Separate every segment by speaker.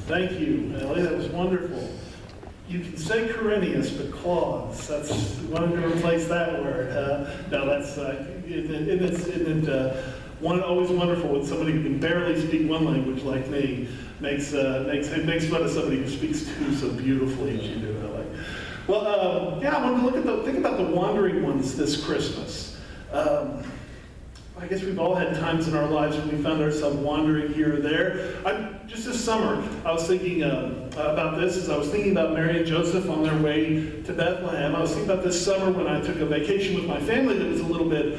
Speaker 1: Thank you, Ellie. That was wonderful. You can say Quirinius, but claws. That's, we wanted to replace that word. No, that's, isn't it always wonderful when somebody who can barely speak one language like me makes fun of somebody who speaks two so beautifully as you do, Ellie. Well, yeah, I wanted to think about the wandering ones this Christmas. I guess we've all had times in our lives when we found ourselves wandering here or there. Just this summer, I was thinking about this as I was thinking about Mary and Joseph on their way to Bethlehem. I was thinking about this summer when I took a vacation with my family that was a little bit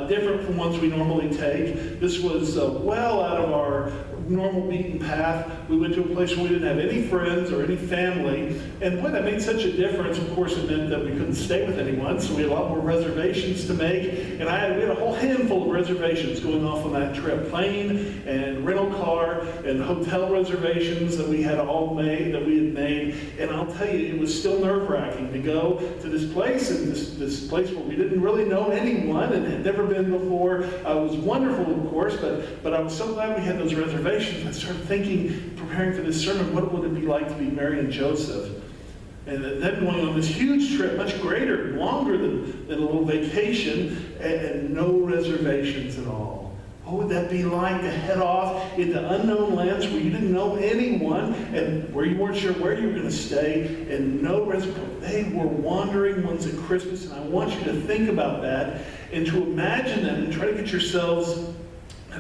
Speaker 1: different from ones we normally take. This was well out of our normal beaten path. We went to a place where we didn't have any friends or any family. And boy, that made such a difference. Of course, it meant that we couldn't stay with anyone, so we had a lot more reservations to make. And we had a whole handful of reservations going off on that trip. Plane and rental car and hotel reservations that we had made. And I'll tell you, it was still nerve-wracking to go to this place, and this place where we didn't really know anyone and had never been before. It was wonderful, of course, but I was so glad we had those reservations. I started thinking, preparing for this sermon, what would it be like to be Mary and Joseph? And then going on this huge trip, much greater, longer than a little vacation, and no reservations at all. What would that be like to head off into unknown lands where you didn't know anyone and where you weren't sure where you were going to stay, and no reservation? They were wandering ones at Christmas, and I want you to think about that and to imagine them and try to get yourselves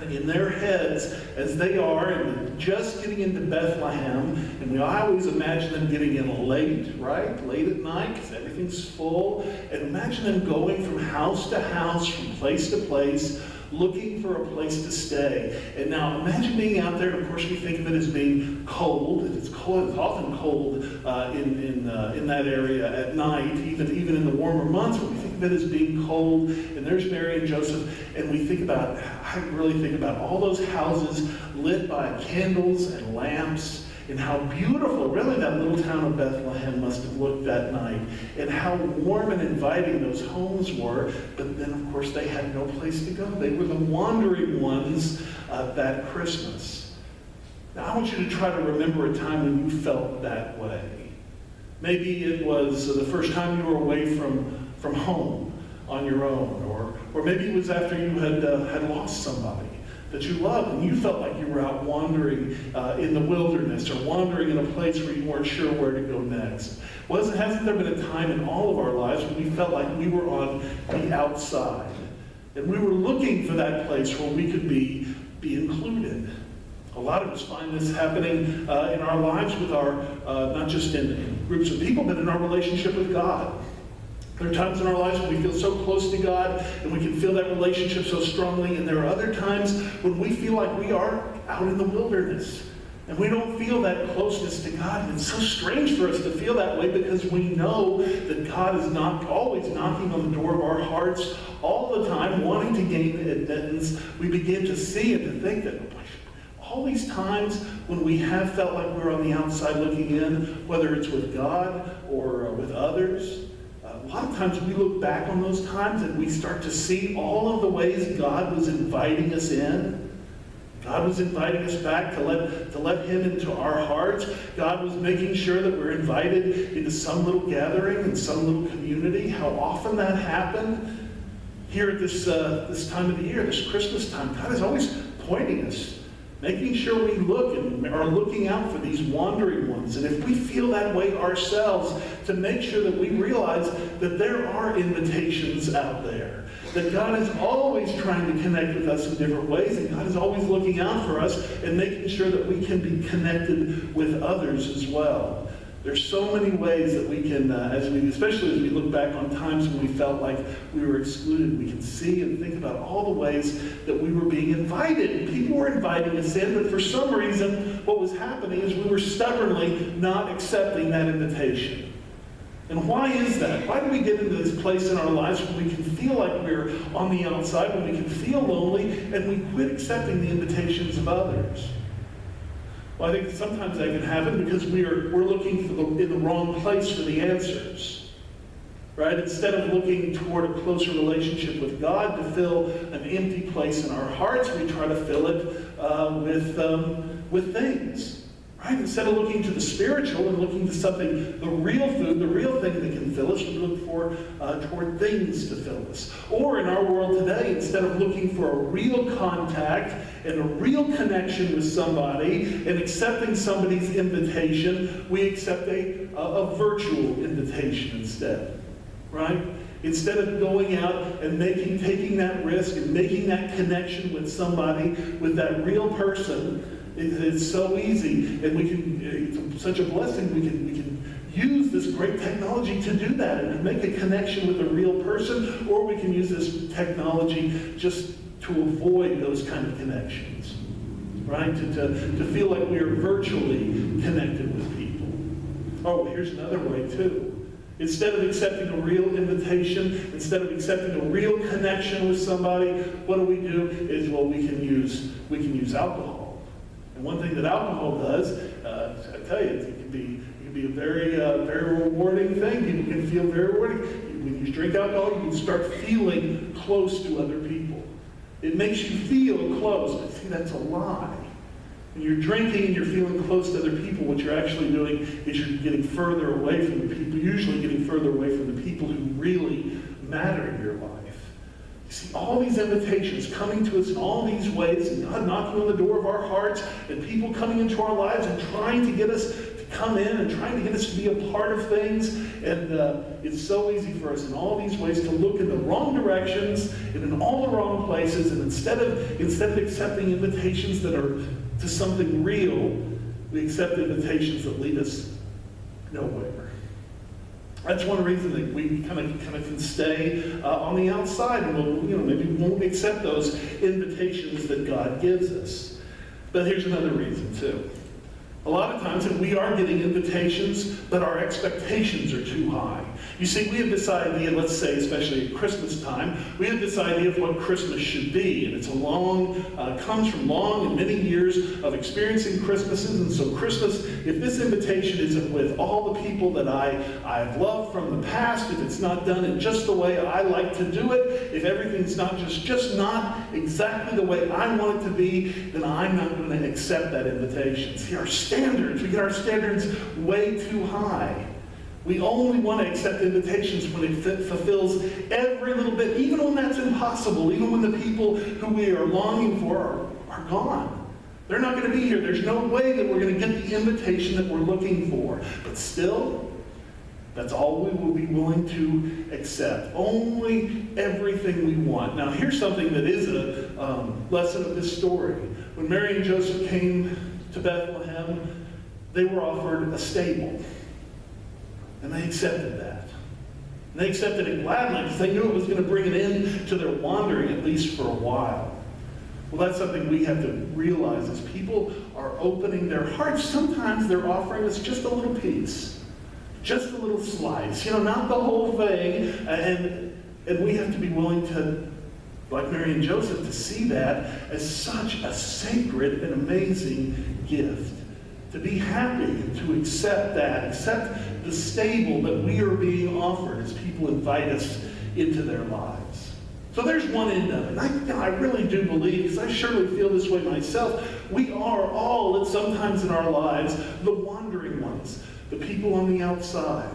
Speaker 1: in their heads as they are and just getting into Bethlehem. And I always imagine them getting in late, right? Late at night because everything's full. And imagine them going from house to house, from place to place, looking for a place to stay. And now imagine being out there, and of course we think of it as being cold. It's cold. It's often cold in that area at night, even in the warmer months. But we think of it as being cold. And there's Mary and Joseph, and I really think about all those houses lit by candles and lamps, and how beautiful, really, that little town of Bethlehem must have looked that night, and how warm and inviting those homes were. But then, of course, they had no place to go. They were the wandering ones that Christmas. Now, I want you to try to remember a time when you felt that way. Maybe it was the first time you were away from home on your own, or maybe it was after you had lost somebody that you loved, and you felt like you were out wandering in the wilderness, or wandering in a place where you weren't sure where to go next. Hasn't there been a time in all of our lives when we felt like we were on the outside, and we were looking for that place where we could be included? A lot of us find this happening in our lives with our, not just in groups of people, but in our relationship with God. There are times in our lives when we feel so close to God and we can feel that relationship so strongly, and there are other times when we feel like we are out in the wilderness and we don't feel that closeness to God. And it's so strange for us to feel that way, because we know that God is not always knocking on the door of our hearts all the time, wanting to gain admittance. We begin to see and to think that all these times when we have felt like we're on the outside looking in, whether it's with God or with others, a lot of times we look back on those times and we start to see all of the ways God was inviting us in. God was inviting us back to let Him into our hearts. God was making sure that we're invited into some little gathering and some little community. How often that happened here at this time of the year, this Christmas time. God is always pointing us, making sure we look and are looking out for these wandering ones. And if we feel that way ourselves, to make sure that we realize that there are invitations out there, that God is always trying to connect with us in different ways, and God is always looking out for us and making sure that we can be connected with others as well. There's so many ways that we can, especially as we look back on times when we felt like we were excluded, we can see and think about all the ways that we were being invited. People were inviting us in, but for some reason, what was happening is we were stubbornly not accepting that invitation. And why is that? Why do we get into this place in our lives when we can feel like we're on the outside, when we can feel lonely, and we quit accepting the invitations of others? Well, I think sometimes that can happen because we're looking in the wrong place for the answers, right? Instead of looking toward a closer relationship with God to fill an empty place in our hearts, we try to fill it with things, right? Right? Instead of looking to the spiritual and looking to something, the real food, the real thing that can fill us, we look toward things to fill us. Or in our world today, instead of looking for a real contact and a real connection with somebody and accepting somebody's invitation, we accept a virtual invitation instead. Right? Instead of going out and taking that risk and making that connection with somebody, with that real person, it's so easy, and it's such a blessing. We can use this great technology to do that and to make a connection with a real person, or we can use this technology just to avoid those kind of connections, right? To feel like we are virtually connected with people. Oh, here's another way too. Instead of accepting a real invitation, instead of accepting a real connection with somebody, what do? Is, well, we can use alcohol. And one thing that alcohol does, I tell you, it can be a very rewarding thing. People can feel very rewarding. When you drink alcohol, you can start feeling close to other people. It makes you feel close, but see, that's a lie. When you're drinking and you're feeling close to other people, what you're actually doing is you're getting further away from the people, usually getting further away from the people who really matter in your life. You see, all these invitations coming to us in all these ways, and God knocking on the door of our hearts, and people coming into our lives and trying to get us to come in and trying to get us to be a part of things. And it's so easy for us in all these ways to look in the wrong directions and in all the wrong places. And instead of accepting invitations that are to something real, we accept invitations that lead us nowhere. That's one reason that we kind of can stay on the outside, and maybe we won't accept those invitations that God gives us. But here's another reason too. A lot of times we are getting invitations, but our expectations are too high. You see, we have this idea, let's say, especially at Christmas time, we have this idea of what Christmas should be. And it's comes from long and many years of experiencing Christmases. And so Christmas, if this invitation isn't with all the people that I've loved from the past, if it's not done in just the way I like to do it, if everything's not just not exactly the way I want it to be, then I'm not going to accept that invitation. See, we get our standards way too high. We only want to accept invitations when it fulfills every little bit, even when that's impossible, even when the people who we are longing for are gone. They're not going to be here. There's no way that we're going to get the invitation that we're looking for. But still, that's all we will be willing to accept. Only everything we want. Now, here's something that is a lesson of this story. When Mary and Joseph came to Bethlehem, they were offered a stable. And they accepted that. And they accepted it gladly because they knew it was going to bring an end to their wandering, at least for a while. Well, that's something we have to realize as people are opening their hearts. Sometimes they're offering us just a little piece, just a little slice, not the whole thing. And we have to be willing to, like Mary and Joseph, to see that as such a sacred and amazing gift. To be happy and to accept that, accept the stable that we are being offered as people invite us into their lives. So there's one end of it. I really do believe, because I surely feel this way myself, we are all, sometimes in our lives, the wandering ones, the people on the outside.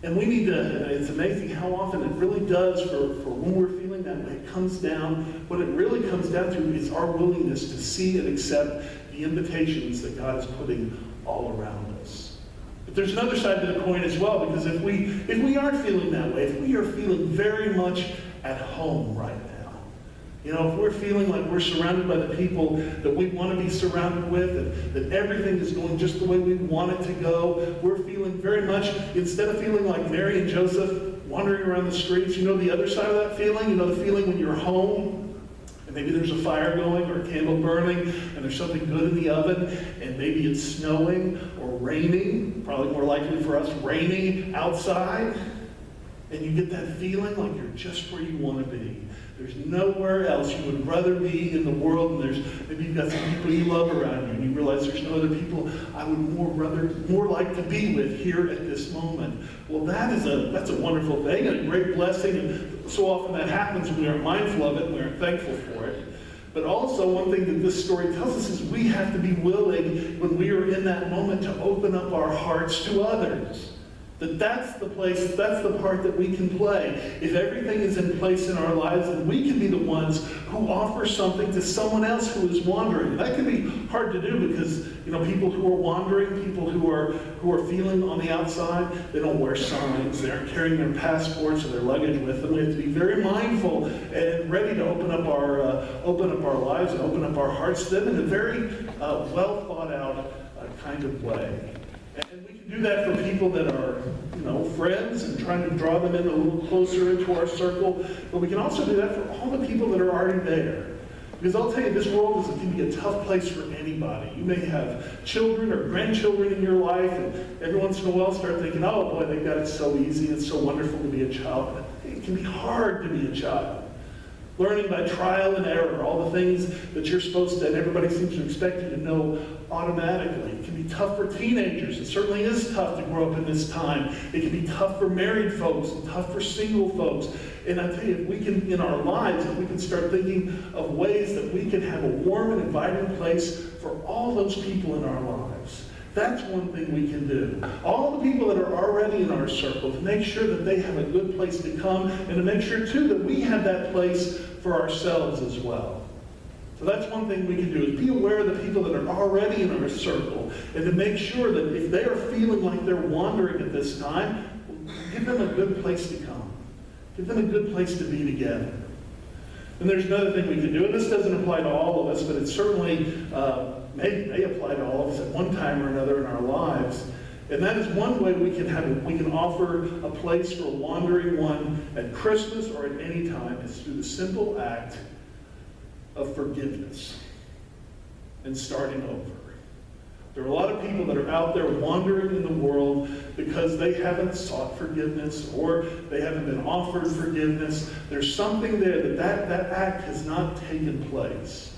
Speaker 1: And we need to, it's amazing how often it really does for when we're feeling that way. It comes down, what it really comes down to is our willingness to see and accept the invitations that God is putting all around us. But there's another side to the coin as well, because if we aren't feeling that way, if we are feeling very much at home right now, if we're feeling like we're surrounded by the people that we want to be surrounded with, that everything is going just the way we want it to go, we're feeling very much, instead of feeling like Mary and Joseph wandering around the streets, the other side of that feeling, the feeling when you're home, and maybe there's a fire going or a candle burning, and there's something good in the oven, and maybe it's snowing or raining, probably more likely for us, raining outside, and you get that feeling like you're just where you want to be. There's nowhere else you would rather be in the world, and maybe you've got some people you love around you, and you realize there's no other people I would more like to be with here at this moment. Well, that's a wonderful thing and a great blessing, and so often that happens when we aren't mindful of it and we aren't thankful for it. But also, one thing that this story tells us is we have to be willing, when we are in that moment, to open up our hearts to others. That's the place, that's the part that we can play. If everything is in place in our lives, then we can be the ones who offer something to someone else who is wandering. That can be hard to do because, people who are wandering, people who are feeling on the outside, they don't wear signs, they aren't carrying their passports or their luggage with them. We have to be very mindful and ready to open up our lives and open up our hearts to them in a very well thought out kind of way. And we can do that for people that are, friends and trying to draw them in a little closer into our circle. But we can also do that for all the people that are already there. Because I'll tell you, this world can be a tough place for anybody. You may have children or grandchildren in your life, and every once in a while start thinking, oh boy, they've got it so easy, it's so wonderful to be a child. But it can be hard to be a child. Learning by trial and error, all the things that you're supposed to, and everybody seems to expect you to know automatically. It can be tough for teenagers. It certainly is tough to grow up in this time. It can be tough for married folks and tough for single folks. And I tell you, if we can, in our lives, if we can start thinking of ways that we can have a warm and inviting place for all those people in our lives, that's one thing we can do. All the people that are already in our circle, to make sure that they have a good place to come, and to make sure, too, that we have that place for ourselves as well. So that's one thing we can do, is be aware of the people that are already in our circle, and to make sure that if they are feeling like they're wandering at this time, give them a good place to come. Give them a good place to be together. And there's another thing we can do, and this doesn't apply to all of us, but it certainly may apply to all of us at one time or another in our lives. And that is one way we can offer a place for a wandering one at Christmas or at any time, is through the simple act of forgiveness and starting over. There are a lot of people that are out there wandering in the world because they haven't sought forgiveness or they haven't been offered forgiveness. There's something there that act has not taken place.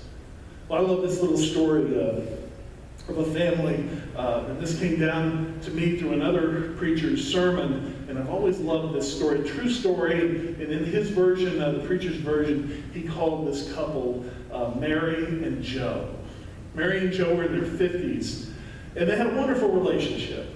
Speaker 1: Well, I love this little story of a family, and this came down to me through another preacher's sermon, and I've always loved this story. True story, and in his version, the preacher's version, he called this couple Mary and Joe. Mary and Joe were in their 50s, and they had a wonderful relationship.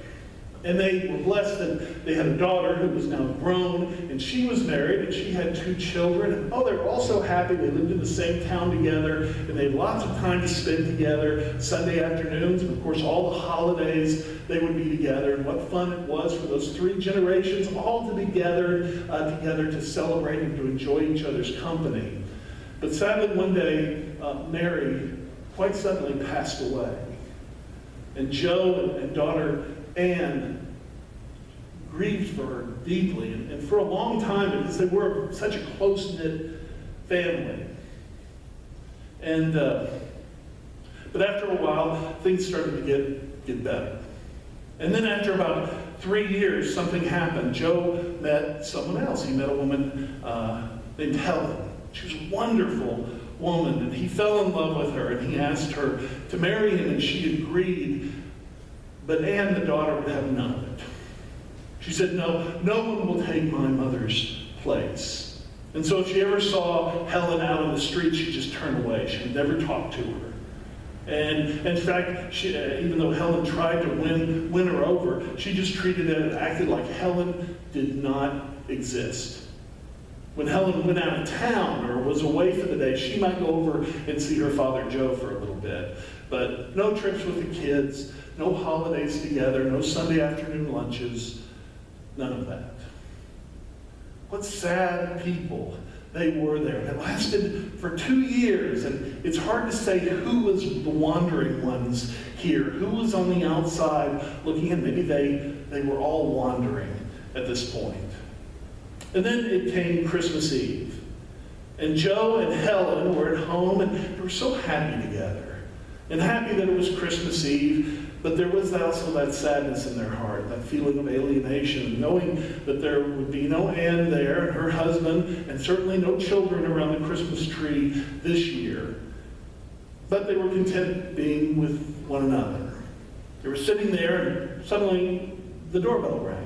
Speaker 1: And they were blessed that they had a daughter who was now grown, and she was married, and she had 2 children. And they were all so happy. They lived in the same town together, and they had lots of time to spend together. Sunday afternoons, and of course all the holidays, they would be together. And what fun it was for those 3 generations all to be gathered together to celebrate and to enjoy each other's company. But sadly, one day, Mary quite suddenly passed away. And Joe and daughter Anne grieved for her deeply, and for a long time, because they were such a close-knit family. And but after a while, things started to get better. And then after about 3 years, something happened. Joe met someone else. He met a woman named Helen. She was a wonderful woman, and he fell in love with her, and he asked her to marry him, and she agreed. But Anne, the daughter, would have none of it. She said, no one will take my mother's place. And so if she ever saw Helen out on the street, she'd just turn away. She would never talk to her. And in fact, even though Helen tried to win her over, she just treated it and acted like Helen did not exist. When Helen went out of town or was away for the day, she might go over and see her father Joe for a little bit. But no trips with the kids, no holidays together, no Sunday afternoon lunches, none of that. What sad people they were there. It lasted for 2 years, and it's hard to say who was the wandering ones here, who was on the outside looking in. Maybe they were all wandering at this point. And then it came Christmas Eve. And Joe and Helen were at home, and they were so happy together. And happy that it was Christmas Eve, but there was also that sadness in their heart, that feeling of alienation, knowing that there would be no Anne there, and her husband, and certainly no children around the Christmas tree this year. But they were content being with one another. They were sitting there, and suddenly the doorbell rang.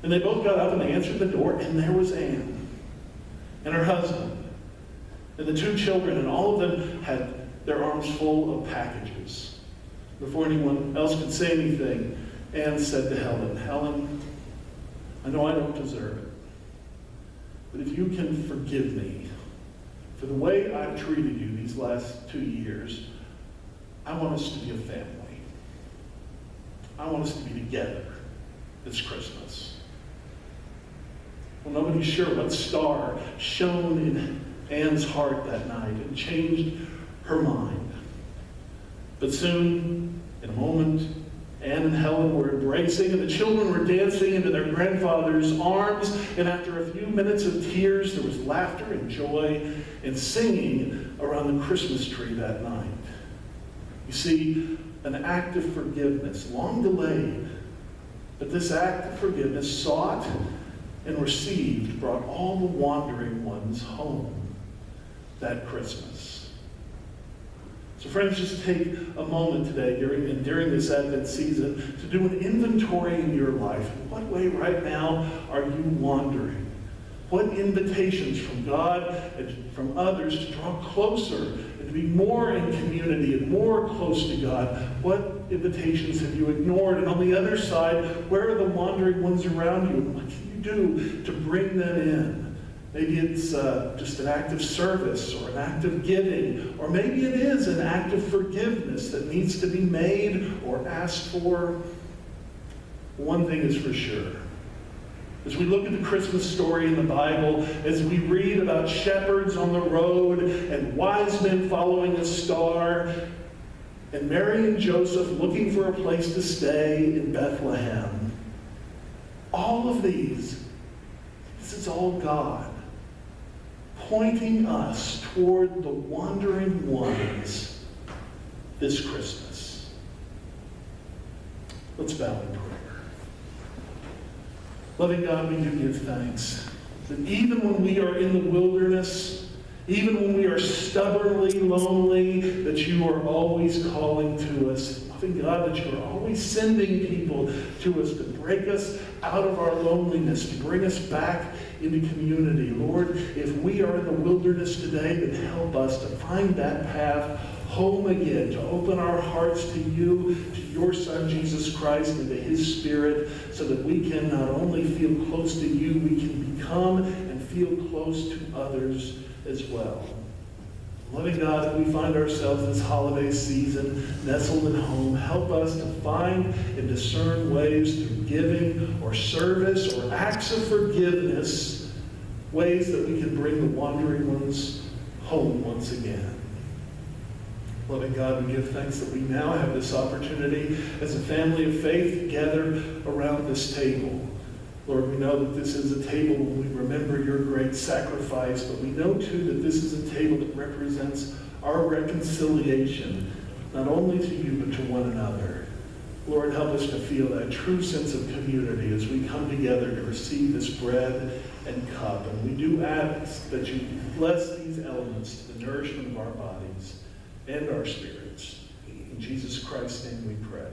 Speaker 1: And they both got up and they answered the door, and there was Anne and her husband. And the two children, and all of them had their arms full of packages. Before anyone else could say anything, Anne said to Helen, "Helen, I know I don't deserve it, but if you can forgive me for the way I've treated you these last 2 years, I want us to be a family. I want us to be together this Christmas." Well, nobody's sure what star shone in Anne's heart that night and changed her mind. But soon, in a moment, Anne and Helen were embracing, and the children were dancing into their grandfather's arms, and after a few minutes of tears, there was laughter and joy and singing around the Christmas tree that night. You see, an act of forgiveness, long delayed, but this act of forgiveness, sought and received, brought all the wandering ones home that Christmas. So friends, just take a moment today during this Advent season to do an inventory in your life. In what way right now are you wandering? What invitations from God and from others to draw closer and to be more in community and more close to God? What invitations have you ignored? And on the other side, where are the wandering ones around you? And what can you do to bring them in? Maybe it's just an act of service or an act of giving, or maybe it is an act of forgiveness that needs to be made or asked for. One thing is for sure. As we look at the Christmas story in the Bible, as we read about shepherds on the road and wise men following a star, and Mary and Joseph looking for a place to stay in Bethlehem, all of this is all God pointing us toward the wandering ones this Christmas. Let's bow in prayer. Loving God, we do give thanks that even when we are in the wilderness, even when we are stubbornly lonely, that you are always calling to us. Loving God, that you are always sending people to us to break us out of our loneliness, to bring us back into community. Lord, if we are in the wilderness today, then help us to find that path home again, to open our hearts to you, to your Son, Jesus Christ, and to his Spirit, so that we can not only feel close to you, we can become and feel close to others as well. Loving God, if we find ourselves this holiday season nestled at home, help us to find and discern ways through giving or service or acts of forgiveness, ways that we can bring the wandering ones home once again. Loving God, we give thanks that we now have this opportunity as a family of faith to gather around this table. Lord, we know that this is a table when we remember your great sacrifice, but we know too that this is a table that represents our reconciliation, not only to you, but to one another. Lord, help us to feel that true sense of community as we come together to receive this bread and cup. And we do ask that you bless these elements to the nourishment of our bodies and our spirits. In Jesus Christ's name we pray.